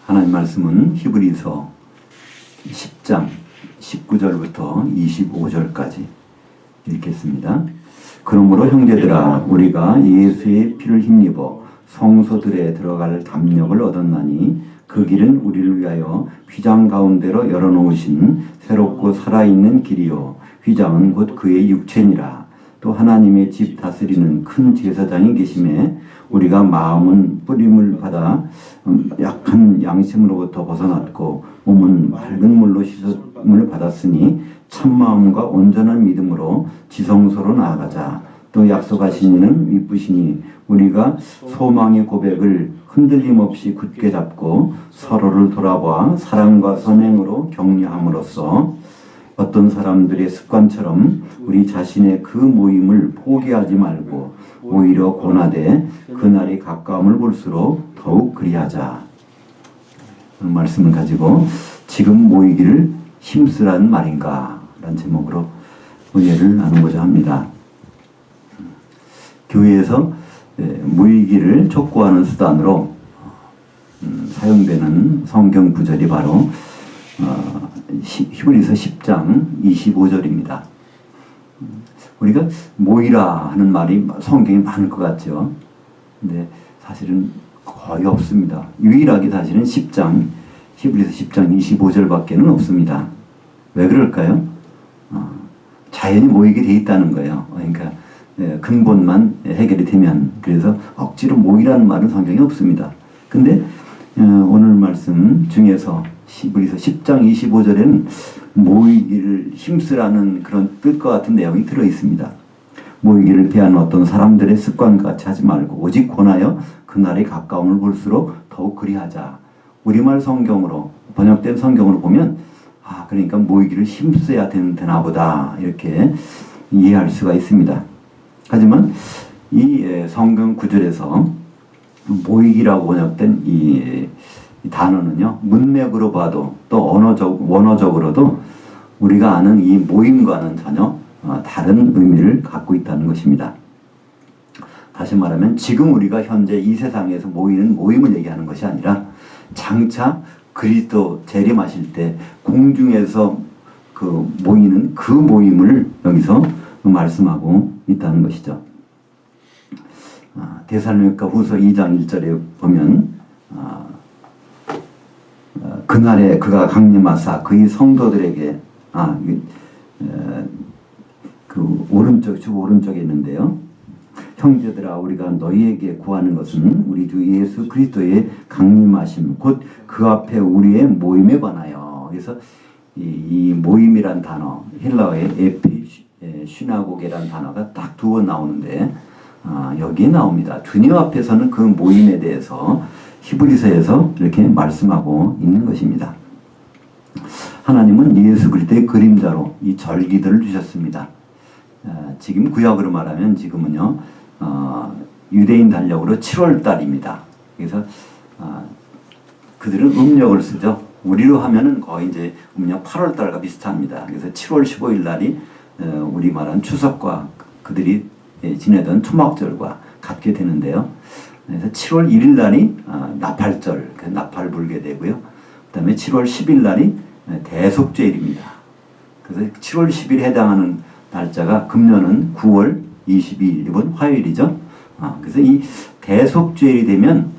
하나님 말씀은 히브리서 10장 19절부터 25절까지 읽겠습니다. 그러므로 형제들아 우리가 예수의 피를 힘입어 성소들에 들어갈 담력을 얻었나니 그 길은 우리를 위하여 휘장 가운데로 열어놓으신 새롭고 살아있는 길이요 휘장은 곧 그의 육체니라. 또 하나님의 집 다스리는 큰 제사장이 계심에 우리가 마음은 뿌림을 받아 약한 양심으로부터 벗어났고 몸은 맑은 물로 씻음을 받았으니 참마음과 온전한 믿음으로 지성소로 나아가자. 또 약속하신 이는 이쁘시니 우리가 소망의 고백을 흔들림 없이 굳게 잡고 서로를 돌아봐 사랑과 선행으로 격려함으로써 어떤 사람들의 습관처럼 우리 자신의 그 모임을 포기하지 말고 오히려 권하되 그날이 가까움을 볼수록 더욱 그리하자. 말씀을 가지고 지금 모이기를 힘쓰라는 말인가 라는 제목으로 은혜를 나누고자 합니다. 교회에서 모이기를 촉구하는 수단으로 사용되는 성경 구절이 바로 히브리서 10장 25절입니다. 우리가 모이라 하는 말이 성경에 많을 것 같죠. 근데 사실은 거의 없습니다. 유일하게 사실은 히브리서 10장 25절밖에는 없습니다. 왜 그럴까요? 자연이 모이게 돼 있다는 거예요. 그러니까 근본만 해결이 되면. 그래서 억지로 모이라는 말은 성경에 없습니다. 근데 오늘 말씀 중에서 히브리서 10장 25절에는 모이기를 힘쓰라는 그런 뜻과 같은 내용이 들어있습니다. 모이기를 피하는 어떤 사람들의 습관과 같이 하지 말고 오직 권하여 그날의 가까움을 볼수록 더욱 그리하자. 우리말 성경으로 번역된 성경으로 보면 그러니까 모이기를 힘써야 되나 보다 이렇게 이해할 수가 있습니다. 하지만 이 성경 구절에서 모이기라고 번역된 이 단어는요, 문맥으로 봐도 또 원어적으로도 우리가 아는 이 모임과는 전혀 다른 의미를 갖고 있다는 것입니다. 다시 말하면 지금 우리가 현재 이 세상에서 모이는 모임을 얘기하는 것이 아니라 장차 그리스도 재림하실 때 공중에서 모이는 그 모임을 여기서 말씀하고 있다는 것이죠. 데살로니가 후서 2장 1절에 보면 그날에 그가 강림하사 그의 성도들에게 그 오른쪽 주 오른쪽에 있는데요. 형제들아 우리가 너희에게 구하는 것은 우리 주 예수 그리스도의 강림하심 곧 그 앞에 우리의 모임에 관하여. 그래서 이 모임이란 단어 헬라어의 에피시나고게란 단어가 딱 두 번 나오는데 여기에 나옵니다. 주님 앞에서는 그 모임에 대해서 히브리서에서 이렇게 말씀하고 있는 것입니다. 하나님은 예수 그리스도의 그림자로 이 절기들을 주셨습니다. 지금 구약으로 말하면 지금은요 유대인 달력으로 7월달입니다. 그래서 그들은 음력을 쓰죠. 우리로 하면은 거의 이제 음력 8월달과 비슷합니다. 그래서 7월 15일 날이 우리 말한 추석과 그들이 지내던 초막절과 같게 되는데요. 그래서 7월 1일 날이 나팔절, 나팔 불게 되고요. 그 다음에 7월 10일 날이 대속죄일입니다. 그래서 7월 10일에 해당하는 날짜가 금년은 9월 22일, 이번 화요일이죠. 그래서 이 대속죄일이 되면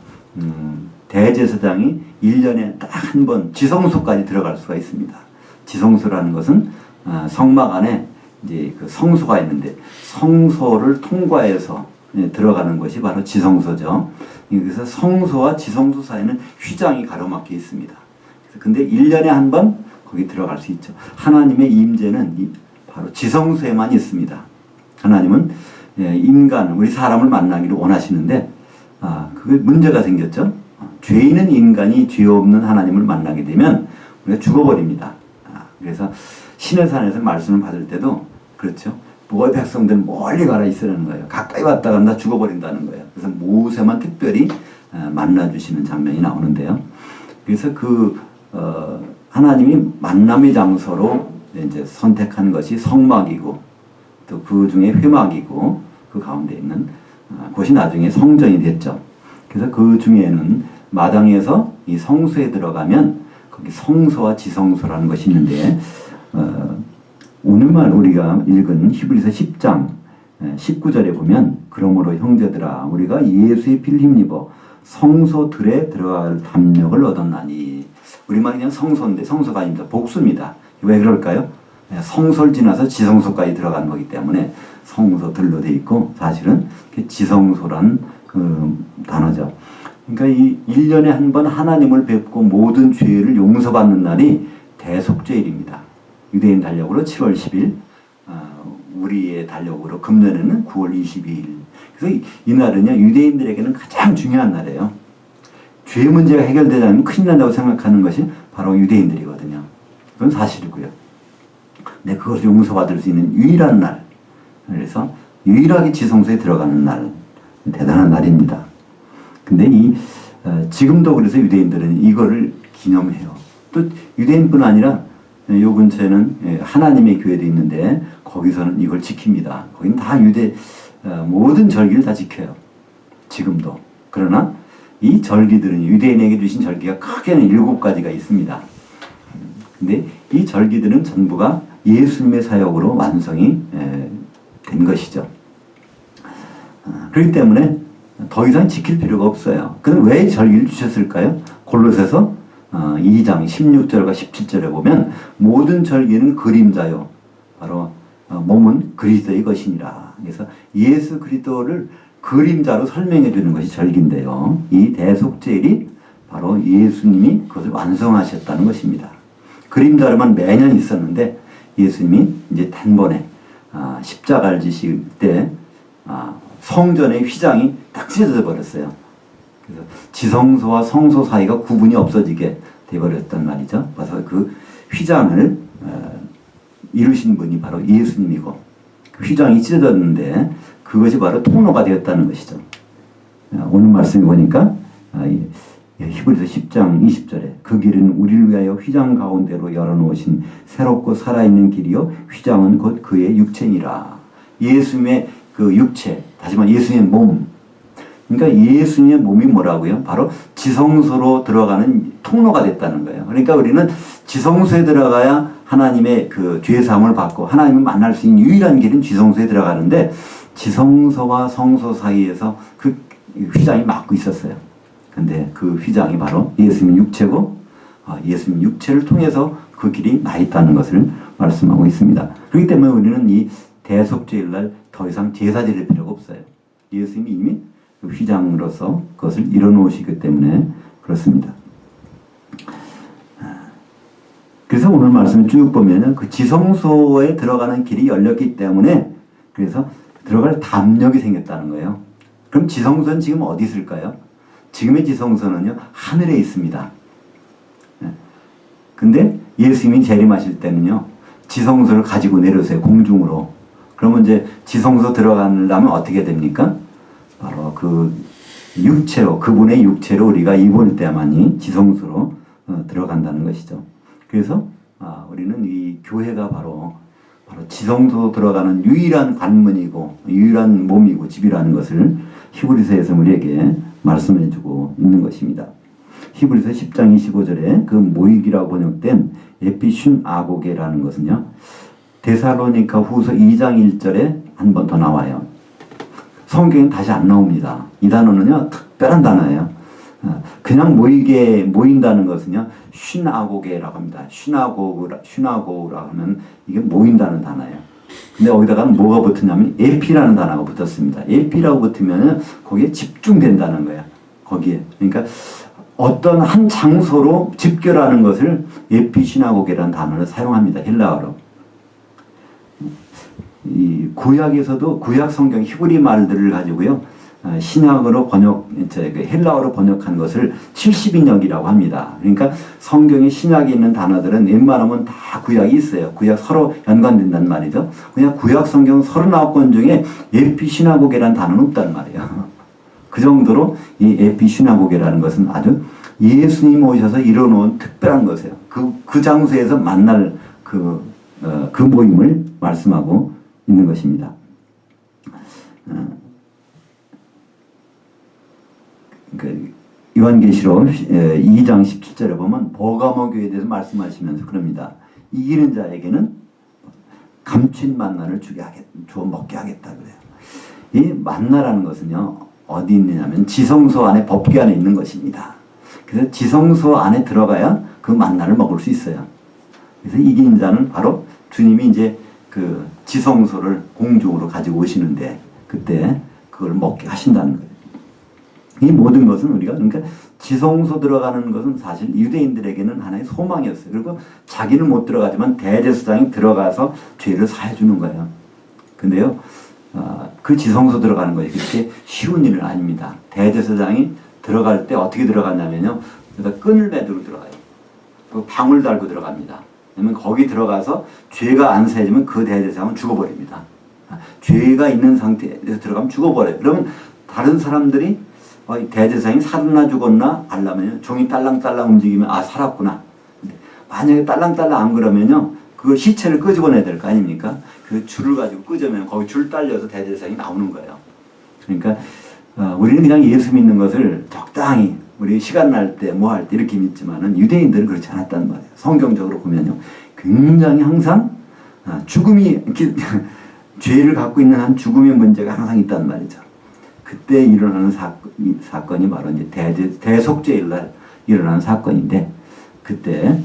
대제사장이 1년에 딱 한 번 지성소까지 들어갈 수가 있습니다. 지성소라는 것은 성막 안에 이제 그 성소가 있는데 성소를 통과해서 들어가는 것이 바로 지성소죠. 그래서 성소와 지성소 사이에는 휘장이 가로막혀 있습니다. 근데 1년에 한 번 거기 들어갈 수 있죠. 하나님의 임재는 바로 지성소에만 있습니다. 하나님은 인간, 우리 사람을 만나기를 원하시는데 그게 문제가 생겼죠. 죄인은 인간이 죄 없는 하나님을 만나게 되면 우리가 죽어버립니다. 그래서 신의 산에서 말씀을 받을 때도 그렇죠. 모의 백성들 멀리 가라 있으라는 거예요. 가까이 왔다 간다 죽어버린다는 거예요. 그래서 모세만 특별히 만나주시는 장면이 나오는데요. 그래서 하나님이 만남의 장소로 이제 선택한 것이 성막이고 또 그 중에 회막이고 그 가운데 있는 곳이 나중에 성전이 됐죠. 그래서 그 중에는 마당에서 이 성소에 들어가면 거기 성소와 지성소라는 것이 있는데 오늘날 우리가 읽은 히브리서 10장 19절에 보면 그러므로 형제들아 우리가 예수의 피를 힘입어 성소들에 들어갈 담력을 얻었나니 우리말이 그냥 성소인데 성소가 아닙니다. 복수입니다. 왜 그럴까요? 성소를 지나서 지성소까지 들어간 거기 때문에 성소들로 돼 있고 사실은 지성소란 그 단어죠. 그러니까 이 1년에 한 번 하나님을 뵙고 모든 죄를 용서받는 날이 대속죄일입니다. 유대인 달력으로 7월 10일, 우리의 달력으로 금년에는 9월 22일. 그래서 이 날은요, 유대인들에게는 가장 중요한 날이에요. 죄 문제가 해결되지 않으면 큰일 난다고 생각하는 것이 바로 유대인들이거든요. 그건 사실이고요. 근데 그것을 용서받을 수 있는 유일한 날. 그래서 유일하게 지성소에 들어가는 날. 대단한 날입니다. 근데 지금도 그래서 유대인들은 이거를 기념해요. 또 유대인뿐 아니라 요 근처에는 하나님의 교회도 있는데 거기서는 이걸 지킵니다. 거기는 다 모든 절기를 다 지켜요. 지금도. 그러나 이 절기들은 유대인에게 주신 절기가 크게는 7가지가 있습니다. 근데 이 절기들은 전부가 예수님의 사역으로 완성이 된 것이죠. 그렇기 때문에 더 이상 지킬 필요가 없어요. 그럼 왜 절기를 주셨을까요? 골로새서 2장 16절과 17절에 보면 모든 절기는 그림자요. 바로 몸은 그리스도의 것이니라. 그래서 예수 그리스도를 그림자로 설명해 주는 것이 절기인데요. 이 대속죄일이 바로 예수님이 그것을 완성하셨다는 것입니다. 그림자로만 매년 있었는데 예수님이 이제 단번에 십자가를 지실 때 성전의 휘장이 딱 찢어져 버렸어요. 그래서 지성소와 성소 사이가 구분이 없어지게 되어버렸단 말이죠. 그래서 그 휘장을 이루신 분이 바로 예수님이고 그 휘장이 찢어졌는데 그것이 바로 통로가 되었다는 것이죠. 오늘 말씀에 보니까 히브리서 10장 20절에 그 길은 우리를 위하여 휘장 가운데로 열어놓으신 새롭고 살아있는 길이요 휘장은 곧 그의 육체니라. 예수님의 그 육체, 다시 말해 예수님의 몸. 그러니까 예수님의 몸이 뭐라고요? 바로 지성소로 들어가는 통로가 됐다는 거예요. 그러니까 우리는 지성소에 들어가야 하나님의 그 죄사함을 받고 하나님을 만날 수 있는 유일한 길은 지성소에 들어가는데 지성소와 성소 사이에서 그 휘장이 막고 있었어요. 근데 그 휘장이 바로 예수님 육체고 예수님 육체를 통해서 그 길이 나 있다는 것을 말씀하고 있습니다. 그렇기 때문에 우리는 이 대속죄일 날 더 이상 제사 드릴 필요가 없어요. 예수님이 이미 그 휘장으로서 그것을 이뤄놓으시기 때문에 그렇습니다. 그래서 오늘 말씀을 쭉 보면은 그 지성소에 들어가는 길이 열렸기 때문에 그래서 들어갈 담력이 생겼다는 거예요. 그럼 지성소는 지금 어디 있을까요? 지금의 지성소는요, 하늘에 있습니다. 근데 예수님이 재림하실 때는요, 지성소를 가지고 내려오세요, 공중으로. 그러면 이제 지성소 들어가려면 어떻게 됩니까? 바로 그 육체로, 그분의 육체로 우리가 입을 때만이 지성소로 들어간다는 것이죠. 그래서 우리는 이 교회가 바로 지성소 들어가는 유일한 관문이고 유일한 몸이고 집이라는 것을 히브리서에서 우리에게 말씀해 주고 있는 것입니다. 히브리서 10장 25절에 그 모이기라고 번역된 에피슌 아고게라는 것은요, 데살로니가 후서 2장 1절에 한 번 더 나와요. 성경엔 다시 안 나옵니다. 이 단어는요, 특별한 단어예요. 그냥 모인다는 것은요, 슌아고게라고 합니다. 슌아고라고 하면 이게 모인다는 단어예요. 근데 거기다가 뭐가 붙었냐면 에피라는 단어가 붙었습니다. 에피라고 붙으면 거기에 집중된다는 거예요. 거기에. 그러니까 어떤 한 장소로 집결하는 것을 에피시나고게라는 단어를 사용합니다. 헬라어로. 이 구약에서도 구약 성경 히브리 말들을 가지고요. 신약으로 헬라어로 번역한 것을 70인역이라고 합니다. 그러니까 성경에 신약에 있는 단어들은 웬만하면 다 구약이 있어요. 구약 서로 연관된단 말이죠. 그냥 구약 성경 39권 중에 에피시나고게라는 단어는 없단 말이에요. 그 정도로 이 에피시나고게라는 것은 아주 예수님 오셔서 이뤄놓은 특별한 것이에요. 그 장소에서 만날 그 모임을 말씀하고 있는 것입니다. 요한계시록 2장 17절에 보면 버가모 교회에 대해서 말씀하시면서 그럽니다. 이기는 자에게는 감춘 만나를 주어 먹게 하겠다 그래요. 이 만나라는 것은요, 어디 있느냐면 지성소 안에, 법궤 안에 있는 것입니다. 그래서 지성소 안에 들어가야 그 만나를 먹을 수 있어요. 그래서 이긴 자는 바로 주님이 이제 그 지성소를 공중으로 가지고 오시는데 그때 그걸 먹게 하신다는 거예요. 이 모든 것은 우리가, 그러니까 지성소 들어가는 것은 사실 유대인들에게는 하나의 소망이었어요. 그리고 자기는 못 들어가지만 대제사장이 들어가서 죄를 사해주는 거예요. 근데요, 그 지성소 들어가는 것이 그렇게 쉬운 일은 아닙니다. 대제사장이 들어갈 때 어떻게 들어갔냐면요, 그래서 끈을 매두고 들어가요. 그 방울 달고 들어갑니다. 왜냐면 거기 들어가서 죄가 안 사해지면 그 대제사장은 죽어버립니다. 죄가 있는 상태에서 들어가면 죽어버려요. 그러면 다른 사람들이 대제사장이 살았나 죽었나 알려면 종이 딸랑딸랑 움직이면 살았구나. 근데 만약에 딸랑딸랑 안 그러면요, 그 시체를 끄집어내야 될 거 아닙니까? 그 줄을 가지고 끄집어내면 거기 줄 딸려서 대제사장이 나오는 거예요. 그러니까 우리는 그냥 예수 믿는 것을 적당히 우리 시간 날 때 뭐 할 때 이렇게 믿지만은 유대인들은 그렇지 않았단 말이에요. 성경적으로 보면요, 굉장히 항상 죽음이 죄를 갖고 있는 한 죽음의 문제가 항상 있단 말이죠. 그때 일어나는 사건이 바로 이제 대속죄일 날 일어나는 사건인데, 그때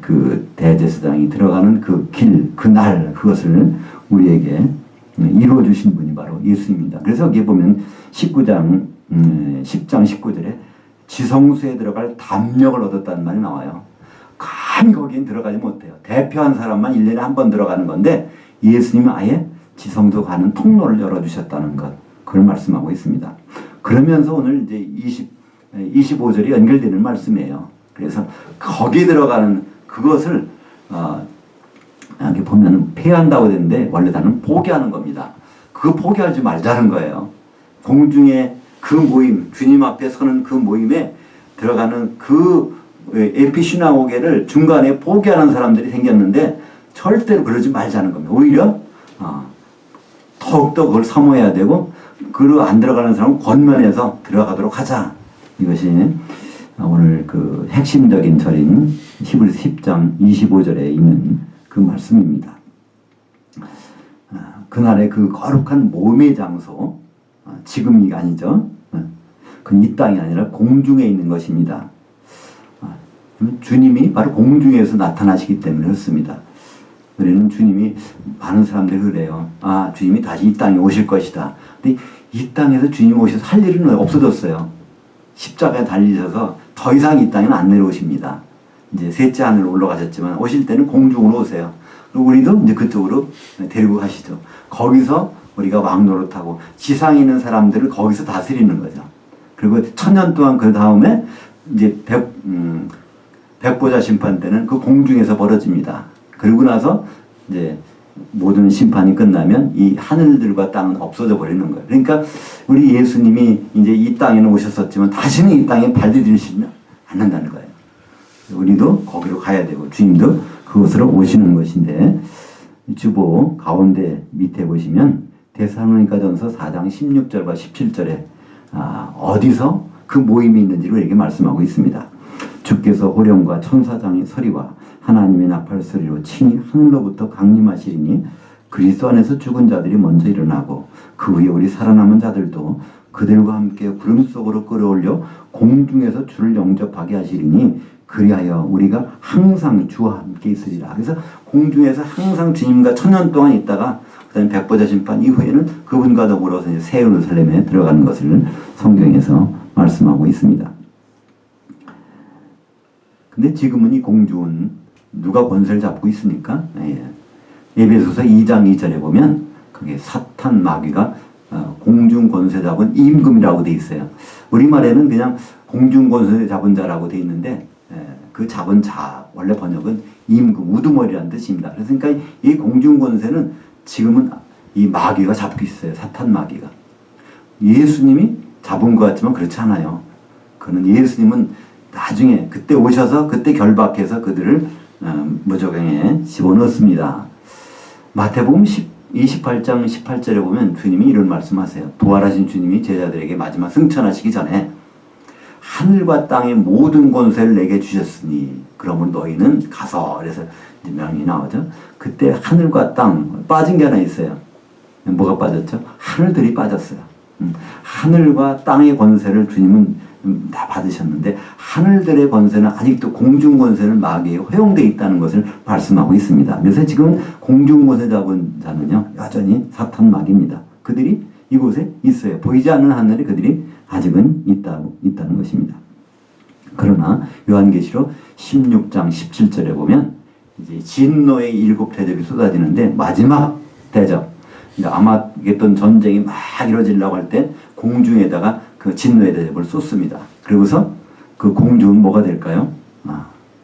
그 대제사장이 들어가는 그 길, 그 날, 그것을 우리에게 이루어 주신 분이 바로 예수입니다. 그래서 여기 보면 10장 19절에 지성소에 들어갈 담력을 얻었다는 말이 나와요. 감히 거긴 들어가지 못해요. 대표한 사람만 1년에 한 번 들어가는 건데 예수님은 아예 지성소 가는 통로를 열어주셨다는 것, 그걸 말씀하고 있습니다. 그러면서 오늘 이제 25절이 연결되는 말씀이에요. 그래서 거기 들어가는 그것을 여기 보면 폐한다고 되는데 원래 단어는 포기하는 겁니다. 그거 포기하지 말자는 거예요. 공중에 그 모임, 주님 앞에 서는 그 모임에 들어가는 그 에피시나고게를 중간에 포기하는 사람들이 생겼는데 절대로 그러지 말자는 겁니다. 오히려 더욱더 그걸 사모해야 되고, 그로 안 들어가는 사람은 권면해서 들어가도록 하자. 이것이 오늘 그 핵심적인 절인 히브리서 10장 25절에 있는 그 말씀입니다. 그날의 그 거룩한 모임의 장소, 지금이 아니죠. 그건 이 땅이 아니라 공중에 있는 것입니다. 주님이 바로 공중에서 나타나시기 때문에 그렇습니다. 우리는 주님이, 많은 사람들이 그래요. 주님이 다시 이 땅에 오실 것이다. 근데 이 땅에서 주님이 오셔서 할 일은 없어졌어요. 십자가에 달리셔서 더 이상 이 땅에는 안 내려오십니다. 이제 셋째 하늘로 올라가셨지만 오실 때는 공중으로 오세요. 그리고 우리도 이제 그쪽으로 데리고 가시죠. 거기서 우리가 왕노릇하고 지상에 있는 사람들을 거기서 다스리는 거죠. 그리고 1000년 동안 그 다음에 이제 백보자 심판 때는 그 공중에서 벌어집니다. 그리고 나서 이제 모든 심판이 끝나면 이 하늘들과 땅은 없어져 버리는 거예요. 그러니까 우리 예수님이 이제 이 땅에는 오셨었지만 다시는 이 땅에 발디디시면 않는다는 거예요. 우리도 거기로 가야 되고 주님도 그곳으로 오시는 것인데, 주보 가운데 밑에 보시면 데살로니가전서 4장 16절과 17절에 어디서 그 모임이 있는지를 이렇게 말씀하고 있습니다. 주께서 호령과 천사장의 소리와 하나님의 나팔 소리로 친히 하늘로부터 강림하시리니 그리스도 안에서 죽은 자들이 먼저 일어나고 그 후에 우리 살아남은 자들도 그들과 함께 구름 속으로 끌어올려 공중에서 주를 영접하게 하시리니 그리하여 우리가 항상 주와 함께 있으리라. 그래서 공중에서 항상 주님과 1000년 동안 있다가 그다음에 백보자 심판 이후에는 그분과 더불어서 이제 새 예루살렘에 들어가는 것을 성경에서 말씀하고 있습니다. 근데 지금은 이 공중은 누가 권세를 잡고 있습니까? 에베소서 2장 2절에 보면 그게 사탄 마귀가 공중 권세 잡은 임금이라고 돼 있어요. 우리말에는 그냥 공중 권세 잡은 자라고 돼 있는데 그 잡은 자 원래 번역은 임금, 우두머리라는 뜻입니다. 그러니까 이 공중 권세는 지금은 이 마귀가 잡고 있어요. 사탄 마귀가. 예수님이 잡은 것 같지만 그렇지 않아요. 그는 예수님은 나중에 그때 오셔서 그때 결박해서 그들을 무저갱에 집어넣습니다. 마태복음 28장 18절에 보면 주님이 이런 말씀하세요. 부활하신 주님이 제자들에게 마지막 승천하시기 전에 하늘과 땅의 모든 권세를 내게 주셨으니 그러면 너희는 가서. 그래서 이제 명령이 나오죠. 그때 하늘과 땅 빠진 게 하나 있어요. 뭐가 빠졌죠? 하늘들이 빠졌어요. 하늘과 땅의 권세를 주님은 다 받으셨는데 하늘들의 권세는 아직도 공중 권세는 마귀에 허용되어 있다는 것을 말씀하고 있습니다. 그래서 지금 공중 권세 잡은 자는요 여전히 사탄 마귀입니다. 그들이 이곳에 있어요. 보이지 않는 하늘에 그들이 아직은 있다는 것입니다. 그러나 요한계시록 16장 17절에 보면 이제 진노의 7 대접이 쏟아지는데 마지막 대접, 아마겟돈 전쟁이 막 이루어지려고 할 때 공중에다가 그 진노의 대접을 쏟습니다. 그리고서 그 공중은 뭐가 될까요?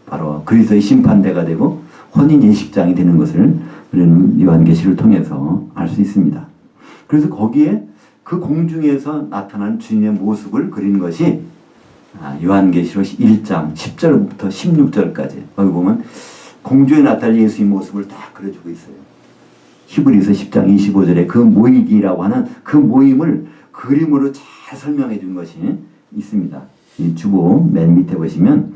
바로 그리스도의 심판대가 되고 혼인 예식장이 되는 것을 우리는 요한계시를 통해서 알 수 있습니다. 그래서 거기에 그 공중에서 나타난 주님의 모습을 그린 것이 요한계시록 1장 10절부터 16절까지 거기 보면 공중에 나타난 예수의 모습을 다 그려주고 있어요. 히브리서 10장 25절에 그 모이기라고 하는 그 모임을 그림으로 잘 설명해 준 것이 있습니다. 이 주보 맨 밑에 보시면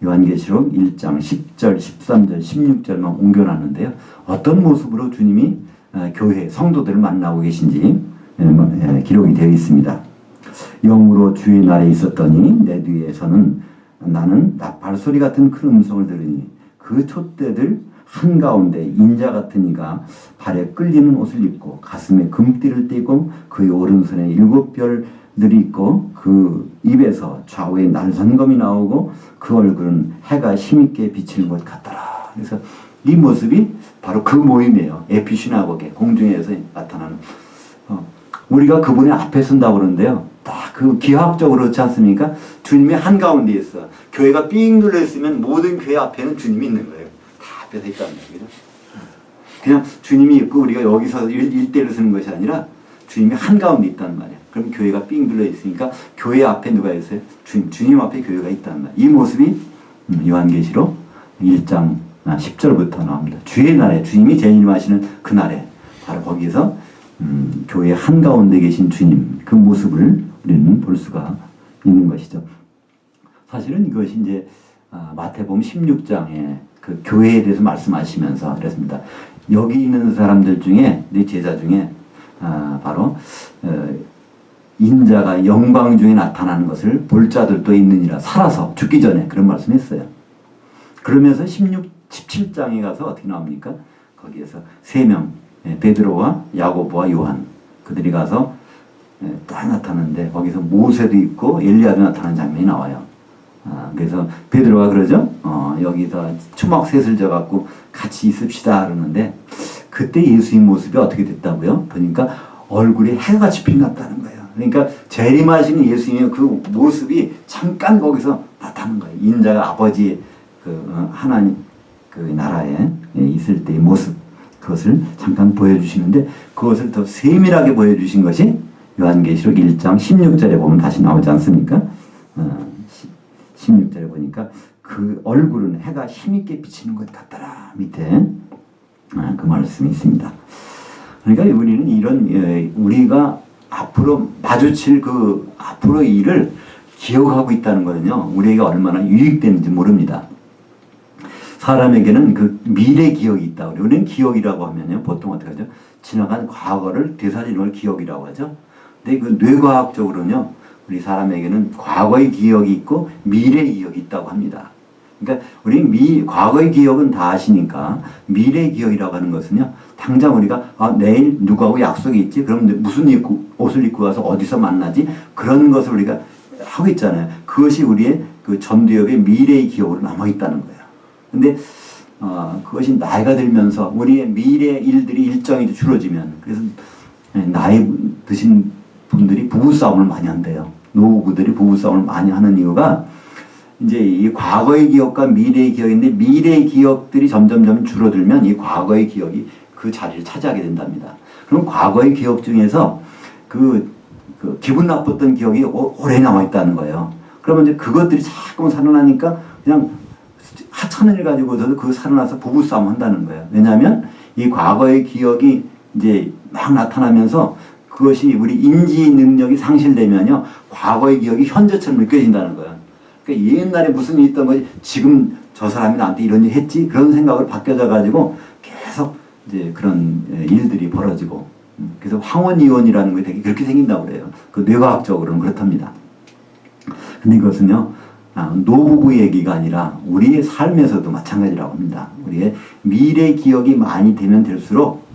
요한계시록 1장 10절, 13절, 16절만 옮겨놨는데요. 어떤 모습으로 주님이 교회, 성도들을 만나고 계신지 기록이 되어 있습니다. 영으로 주의 날에 있었더니 내 뒤에서는 나는 나팔소리 같은 큰 음성을 들으니 그 촛대들 한가운데 인자 같은 이가 발에 끌리는 옷을 입고 가슴에 금띠를 띠고 그의 오른손에 7별들이 있고 그 입에서 좌우에 날선검이 나오고 그 얼굴은 해가 힘있게 비치는 것 같더라. 그래서 이 모습이 바로 그 모임이에요. 에피시나고게 공중에서 나타나는 우리가 그분의 앞에 선다고 그러는데요. 딱 그 기하학적으로 그렇지 않습니까? 주님이 한가운데 있어. 교회가 삥 눌러 있으면 모든 교회 앞에는 주님이 있는 거예요. 다 앞에서 있다는 거죠. 그냥 주님이 있고 우리가 여기서 1대1로 쓰는 것이 아니라 주님이 한가운데 있다는 말이에요. 그럼 교회가 삥 눌러 있으니까 교회 앞에 누가 있어요? 주님 앞에 교회가 있다는 말이에요. 이 모습이 요한계시록 1장 10절부터 나옵니다. 주의 날에 주님이 재림하시는 그 날에 바로 거기에서 교회 한가운데 계신 주님 그 모습을 우리는 볼 수가 있는 것이죠. 사실은 이것이 이제 마태복음 16장에 그 교회에 대해서 말씀하시면서 그랬습니다. 여기 있는 사람들 중에 내 제자 중에 바로 인자가 영광 중에 나타나는 것을 볼 자들도 있느니라. 살아서 죽기 전에 그런 말씀했어요. 그러면서 17장에 가서 어떻게 나옵니까? 거기에서 3명 베드로와 야고보와 요한 그들이 가서 딱 나타나는데 거기서 모세도 있고 엘리야도 나타나는 장면이 나와요. 그래서 베드로가 그러죠. 여기서 초막셋을 져갖고 같이 있읍시다 그러는데 그때 예수의 모습이 어떻게 됐다고요? 보니까 얼굴이 해같이 빛났다는 거예요. 그러니까 재림하시는 예수님의 그 모습이 잠깐 거기서 나타난 거예요. 인자가 아버지 그 하나님 그 나라에 있을 때의 모습 그것을 잠깐 보여주시는데 그것을 더 세밀하게 보여주신 것이 요한계시록 1장 16절에 보면 다시 나오지 않습니까? 16절에 보니까 그 얼굴은 해가 힘있게 비치는 것 같더라. 밑에 그 말씀이 있습니다. 그러니까 우리는 이런 우리가 앞으로 마주칠 그 앞으로의 일을 기억하고 있다는 거는요. 우리에게 얼마나 유익되는지 모릅니다. 사람에게는 그 미래 기억이 있다. 우리는 기억이라고 하면요. 보통 어떻게 하죠? 지나간 과거를 되살리는 걸 기억이라고 하죠. 근데 그 뇌과학적으로는요. 우리 사람에게는 과거의 기억이 있고 미래의 기억이 있다고 합니다. 그러니까 우리 과거의 기억은 다 아시니까 미래의 기억이라고 하는 것은요. 당장 우리가 내일 누구하고 약속이 있지? 그럼 무슨 옷을 입고 가서 어디서 만나지? 그런 것을 우리가 하고 있잖아요. 그것이 우리의 그 전두엽의 미래의 기억으로 남아있다는 거예요. 근데 그것이 나이가 들면서 우리의 미래 일들이 일정이 줄어지면 그래서 나이 드신 분들이 부부싸움을 많이 한대요. 노부부들이 부부싸움을 많이 하는 이유가 이제 이 과거의 기억과 미래의 기억인데 미래의 기억들이 점점점 줄어들면 이 과거의 기억이 그 자리를 차지하게 된답니다. 그럼 과거의 기억 중에서 그 기분 나빴던 기억이 오래 남아있다는 거예요. 그러면 이제 그것들이 자꾸 살아나니까 그냥 하찮은 가지고서도 그 살아나서 부부싸움 한다는 거예요. 왜냐하면 이 과거의 기억이 이제 막 나타나면서 그것이 우리 인지 능력이 상실되면요. 과거의 기억이 현재처럼 느껴진다는 거예요. 그러니까 옛날에 무슨 일이 있던 거지 지금 저 사람이 나한테 이런 일 했지 그런 생각을 바뀌어져 가지고 계속 이제 그런 일들이 벌어지고 그래서 황혼이혼이라는 게 되게 그렇게 생긴다고 그래요. 그 뇌과학적으로는 그렇답니다. 근데 이것은요 노부부 얘기가 아니라 우리의 삶에서도 마찬가지라고 합니다. 우리의 미래 기억이 많이 되면 될수록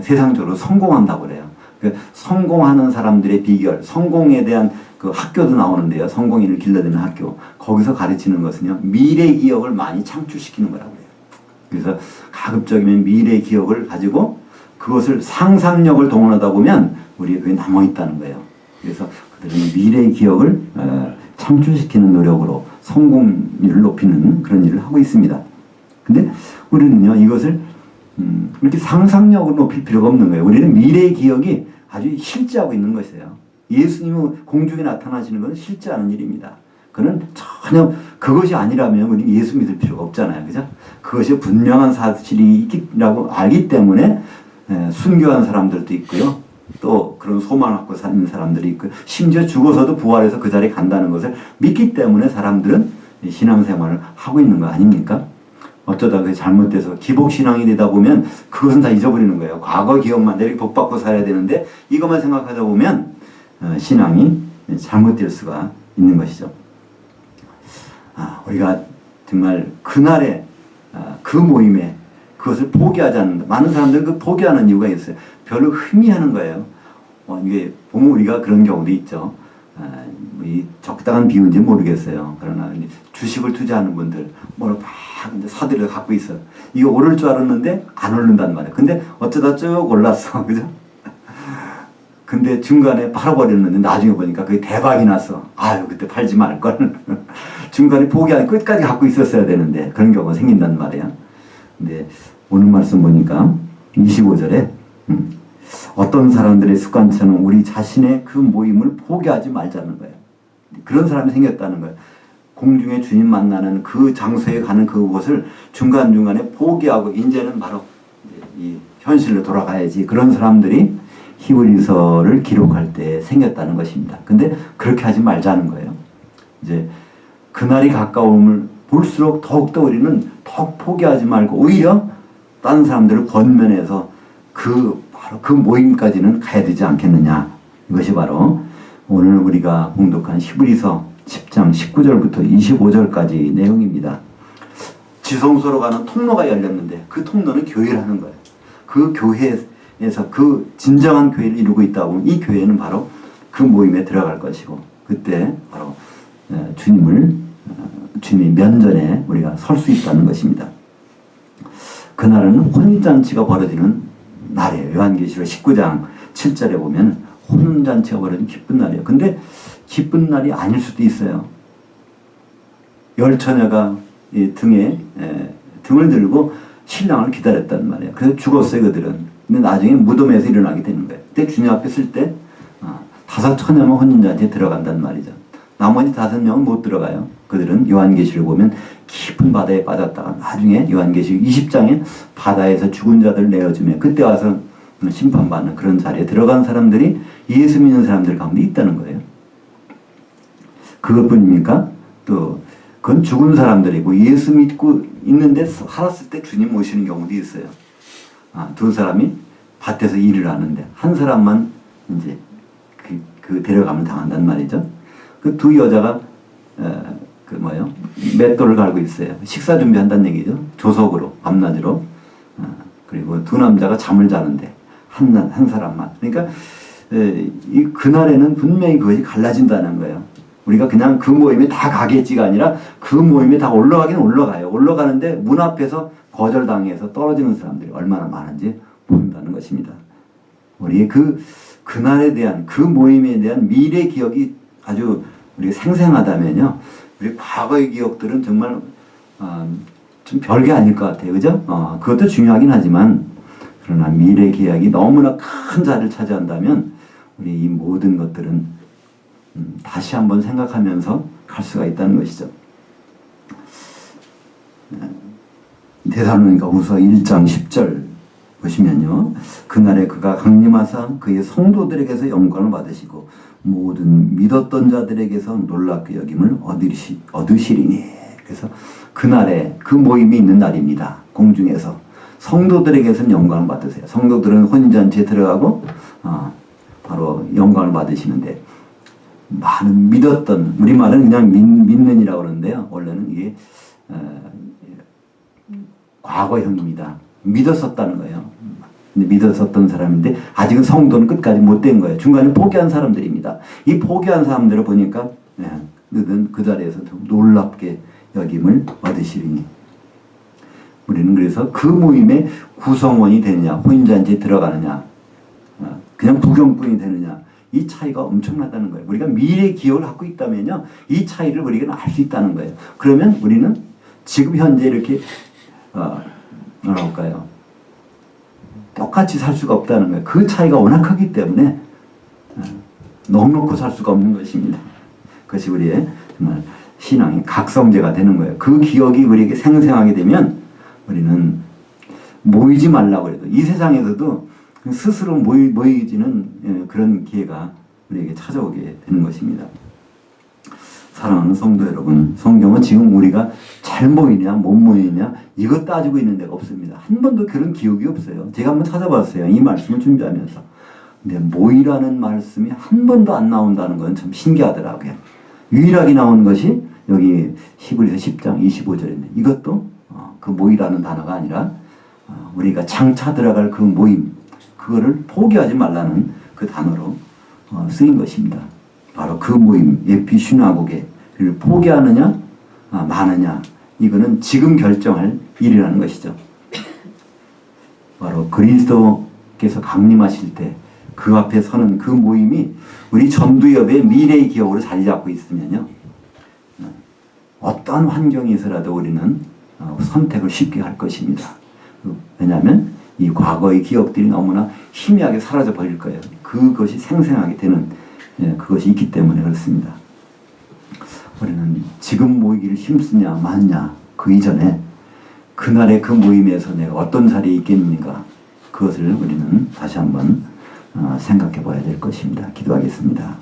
세상적으로 성공한다고 그래요. 그 성공하는 사람들의 비결, 성공에 대한 그 학교도 나오는데요. 성공인을 길러드는 학교. 거기서 가르치는 것은요. 미래 기억을 많이 창출시키는 거라고 해요. 그래서 가급적이면 미래 기억을 가지고 그것을 상상력을 동원하다 보면 우리의 그게 남아있다는 거예요. 그래서 그들은 미래 기억을 창출시키는 노력으로 성공률을 높이는 그런 일을 하고 있습니다. 근데 우리는요. 이것을 이렇게 상상력을 높일 필요가 없는 거예요. 우리는 미래의 기억이 아주 실제하고 있는 것이에요. 예수님이 공중에 나타나시는 것은 실제하는 일입니다. 그는 전혀 그것이 아니라면 우리 예수 믿을 필요가 없잖아요. 그죠? 그것이 분명한 사실이라고 알기 때문에 순교한 사람들도 있고요. 또 그런 소망을 갖고 사는 사람들이 있고 심지어 죽어서도 부활해서 그 자리에 간다는 것을 믿기 때문에 사람들은 신앙생활을 하고 있는 거 아닙니까? 어쩌다 그게 잘못돼서 기복신앙이 되다 보면 그것은 다 잊어버리는 거예요. 과거 기억만 이렇게 복받고 살아야 되는데 이것만 생각하다 보면 신앙이 잘못될 수가 있는 것이죠. 우리가 정말 그날에 그 모임에 그것을 포기하지 않는다. 많은 사람들은 그 포기하는 이유가 있어요. 별로 흥미하는 거예요. 이게 보면 우리가 그런 경우도 있죠. 이 적당한 비유인지 모르겠어요. 그러나 주식을 투자하는 분들 뭘 막 사들여 갖고 있어요. 이거 오를 줄 알았는데 안 오른단 말이에요. 근데 어쩌다 쭉 올랐어. 그죠? 근데 중간에 팔아버렸는데 나중에 보니까 그게 대박이 났어. 아유 그때 팔지 말걸. 중간에 포기하고 끝까지 갖고 있었어야 되는데 그런 경우가 생긴단 말이에요. 근데 오늘 말씀 보니까 25절에 어떤 사람들의 습관처럼 우리 자신의 그 모임을 포기하지 말자는 거예요. 그런 사람이 생겼다는 거예요. 공중에 주님 만나는 그 장소에 가는 그곳을 중간중간에 포기하고 이제는 바로 이 현실로 돌아가야지. 그런 사람들이 히브리서를 기록할 때 생겼다는 것입니다. 근데 그렇게 하지 말자는 거예요. 이제 그날이 가까움을 볼수록 더욱더 우리는 더욱 포기하지 말고 오히려 다른 사람들을 권면해서 바로 그 모임까지는 가야 되지 않겠느냐. 이것이 바로 오늘 우리가 봉독한 히브리서 10장 19절부터 25절까지 내용입니다. 지성소로 가는 통로가 열렸는데 그 통로는 교회라는 거예요. 그 교회에서 그 진정한 교회를 이루고 있다 보면 이 교회는 바로 그 모임에 들어갈 것이고 그때 바로 주님의 면전에 우리가 설 수 있다는 것입니다. 그날은 혼인잔치가 벌어지는 날이에요. 요한계시록 19장 7절에 보면 혼인잔치가 벌어지는 기쁜 날이에요. 근데 기쁜 날이 아닐 수도 있어요. 열처녀가 등을 들고 신랑을 기다렸단 말이에요. 그래서 죽었어요, 그들은. 근데 나중에 무덤에서 일어나게 되는 거예요. 그때 주님 앞에 쓸 때 5처녀만 혼인잔치에 들어간단 말이죠. 나머지 5명은 못 들어가요. 그들은 요한계시를 보면 깊은 바다에 빠졌다가 나중에 요한계시록 20장에 바다에서 죽은 자들 내어주면 그때 와서 심판받는 그런 자리에 들어간 사람들이 예수 믿는 사람들 가운데 있다는 거예요. 그것뿐입니까? 또 그건 죽은 사람들이고 예수 믿고 있는데 살았을 때 주님 오시는 경우도 있어요. 두 사람이 밭에서 일을 하는데 한 사람만 이제 그 데려가면 당한단 말이죠. 그 두 여자가 맷돌을 갈고 있어요. 식사 준비한다는 얘기죠. 조석으로 밤낮으로. 그리고 두 남자가 잠을 자는데 한 사람만. 그러니까 그날에는 분명히 그것이 갈라진다는 거예요. 우리가 그냥 그 모임에 다 가겠지가 아니라 그 모임에 다 올라가긴 올라가요. 올라가는데 문 앞에서 거절당해서 떨어지는 사람들이 얼마나 많은지 보인다는 것입니다. 우리의 그날에 대한 그 모임에 대한 미래 기억이 아주 우리가 생생하다면요. 우리 과거의 기억들은 정말 좀 별게 아닐 것 같아요. 그죠? 그것도 중요하긴 하지만 그러나 미래 기억이 너무나 큰 자리를 차지한다면 우리 이 모든 것들은 다시 한번 생각하면서 갈 수가 있다는 것이죠. 데살로니가후서 1장 10절 보시면요. 그날에 그가 강림하사 그의 성도들에게서 영광을 받으시고 모든 믿었던 자들에게서 놀랍게 여김을 얻으시리니. 그래서 그날에 그 모임이 있는 날입니다. 공중에서 성도들에게서는 영광을 받으세요. 성도들은 혼인잔치에 들어가고 바로 영광을 받으시는데, 많은 믿었던, 우리말은 그냥 믿는이라고 그러는데요. 원래는 이게 과거형입니다. 믿었었다는 거예요. 근데 믿었었던 사람인데 아직은 성도는 끝까지 못 된 거예요. 중간에 포기한 사람들입니다. 이 포기한 사람들을 보니까 너는 그 자리에서 놀랍게 여김을 얻으시리니. 우리는 그래서 그 모임의 구성원이 되느냐, 혼인잔치에 들어가느냐, 그냥 구경꾼이 되느냐, 이 차이가 엄청나다는 거예요. 우리가 미래의 기억을 갖고 있다면요, 이 차이를 우리가 알 수 있다는 거예요. 그러면 우리는 지금 현재 이렇게 뭐라 할까요? 똑같이 살 수가 없다는 거예요. 그 차이가 워낙 크기 때문에 넉넉히 살 수가 없는 것입니다. 그것이 우리의 정말 신앙의 각성제가 되는 거예요. 그 기억이 우리에게 생생하게 되면 우리는 모이지 말라고 해도, 이 세상에서도 스스로 모이지는 그런 기회가 우리에게 찾아오게 되는 것입니다. 사랑하는 성도 여러분, 성경은 지금 우리가 잘 모이냐 못 모이냐 이것 따지고 있는 데가 없습니다. 한 번도 그런 기억이 없어요. 제가 한번 찾아봤어요. 이 말씀을 준비하면서. 근데 모이라는 말씀이 한 번도 안 나온다는 건 참 신기하더라고요. 유일하게 나온 것이 여기 히브리서 10장 25절인데, 이것도 그 모이라는 단어가 아니라 우리가 장차 들어갈 그 모임, 그거를 포기하지 말라는 그 단어로 쓰인 것입니다. 바로 그 모임, 예피 슈나고게를 포기하느냐 마느냐, 이거는 지금 결정할 일이라는 것이죠. 바로 그리스도께서 강림하실 때 그 앞에 서는 그 모임이 우리 전두엽의 미래의 기억으로 자리 잡고 있으면요, 어떤 환경에서라도 우리는 선택을 쉽게 할 것입니다. 왜냐하면 이 과거의 기억들이 너무나 희미하게 사라져 버릴 거예요. 그것이 생생하게 되는 그것이 있기 때문에 그렇습니다. 우리는 지금 모이기를 힘쓰냐 마냐, 그 이전에 그날의 그 모임에서 내가 어떤 자리에 있겠는가, 그것을 우리는 다시 한번 생각해 봐야 될 것입니다. 기도하겠습니다.